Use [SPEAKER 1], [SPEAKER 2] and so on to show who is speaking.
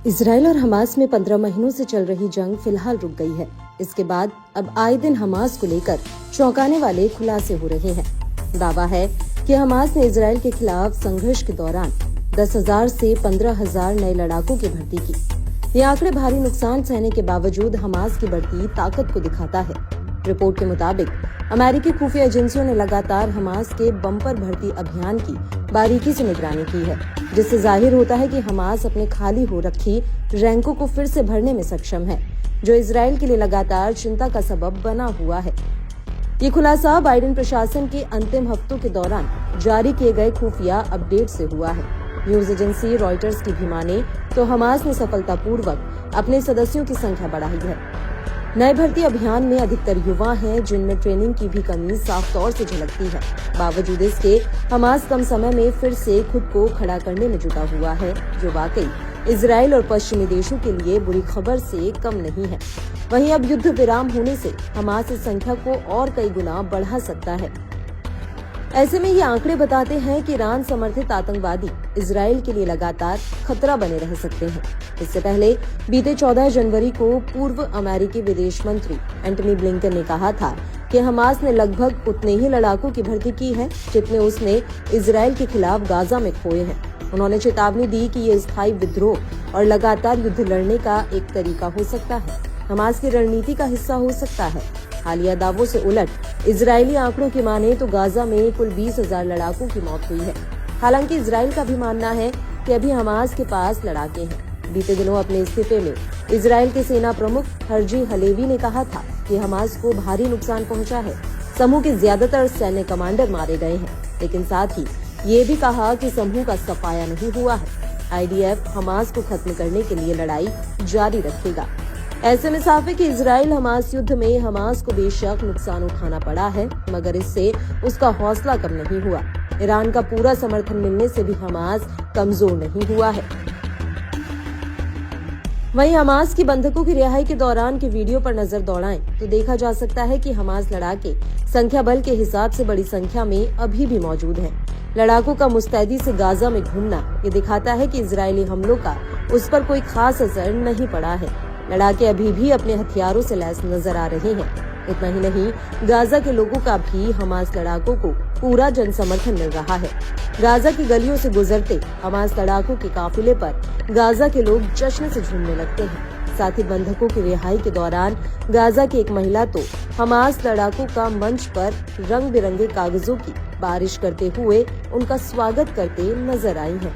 [SPEAKER 1] Israel और Hamas में 15 महीनों से चल रही जंग फिलहाल रुक गई है। इसके बाद अब आए दिन हमास को लेकर चौंकाने वाले खुलासे हो रहे हैं। दावा है कि हमास ने इजराइल के खिलाफ संघर्ष के दौरान 10,000 से 15,000 नए लड़ाकों की भर्ती की। ये आंकड़े भारी नुकसान सहने के बावजूद हमास की बढ़ती ताकत को दिखाता है। रिपोर्ट के मुताबिक अमेरिकी खुफिया एजेंसियों ने लगातार हमास के बम्पर भर्ती अभियान की बारीकी से निगरानी की है, जिससे जाहिर होता है कि हमास अपने खाली हो रखी रैंकों को फिर से भरने में सक्षम है, जो इजराइल के लिए लगातार चिंता का सबब बना हुआ है। ये खुलासा बाइडेन प्रशासन के अंतिम हफ्तों के दौरान जारी किए गए खुफिया अपडेट से हुआ है। न्यूज एजेंसी रॉयटर्स की भी माने तो हमास ने सफलतापूर्वक अपने सदस्यों की संख्या बढ़ाई है। नए भर्ती अभियान में अधिकतर युवा हैं, जिनमें ट्रेनिंग की भी कमी साफ तौर से झलकती है। बावजूद इसके हमास कम समय में फिर से खुद को खड़ा करने में जुटा हुआ है, जो वाकई इजराइल और पश्चिमी देशों के लिए बुरी खबर से कम नहीं है। वहीं अब युद्ध विराम होने से हमास इस संख्या को और कई गुना बढ़ा सकता है। ऐसे में ये आंकड़े बताते हैं कि ईरान समर्थित आतंकवादी इजराइल के लिए लगातार खतरा बने रह सकते हैं। इससे पहले बीते 14 जनवरी को पूर्व अमेरिकी विदेश मंत्री एंटनी ब्लिंकन ने कहा था कि हमास ने लगभग उतने ही लड़ाकों की भर्ती की है जितने उसने इजराइल के खिलाफ गाजा में खोए हैं। उन्होंने चेतावनी दी कि ये स्थायी विद्रोह और लगातार युद्ध लड़ने का एक तरीका हो सकता है, हमास की रणनीति का हिस्सा हो सकता है। हालिया दावों से उलट इजरायली आंकड़ों की माने तो गाजा में कुल 20,000 लड़ाकों की मौत हुई है। हालांकि इजराइल का भी मानना है कि अभी हमास के पास लड़ाके हैं। बीते दिनों अपने इस्तीफे में इजराइल के सेना प्रमुख हर्जी हलेवी ने कहा था कि हमास को भारी नुकसान पहुंचा है। समूह के ज्यादातर सैन्य कमांडर मारे गए हैं, लेकिन साथ ही ये भी कहा कि समूह का सफाया नहीं हुआ है। IDF हमास को खत्म करने के लिए लड़ाई जारी रखेगा। ऐसे में साफ है कि इजराइल हमास युद्ध में हमास को बेशक नुकसान उठाना पड़ा है, मगर इससे उसका हौसला कम नहीं हुआ। ईरान का पूरा समर्थन मिलने से भी हमास कमजोर नहीं हुआ है। वहीं हमास की बंधकों की रिहाई के दौरान के वीडियो पर नजर दौड़ाएं तो देखा जा सकता है कि हमास लड़ाके संख्या बल के हिसाब से बड़ी संख्या में अभी भी मौजूद हैं। लड़ाकों का मुस्तैदी से गाजा में घूमना ये दिखाता है कि इजरायली हमलों का उस पर कोई खास असर नहीं पड़ा है। लड़ाके अभी भी अपने हथियारों से लैस नजर आ रहे हैं। इतना ही नहीं, गाजा के लोगों का भी हमास लड़ाकों को पूरा जन समर्थन मिल रहा है। गाजा की गलियों से गुजरते हमास लड़ाकों के काफिले पर गाजा के लोग जश्न से झूमने लगते हैं। साथ ही बंधकों की रिहाई के दौरान गाजा की एक महिला तो हमास लड़ाकों का मंच पर रंग बिरंगे कागजों की बारिश करते हुए उनका स्वागत करते नजर आई है।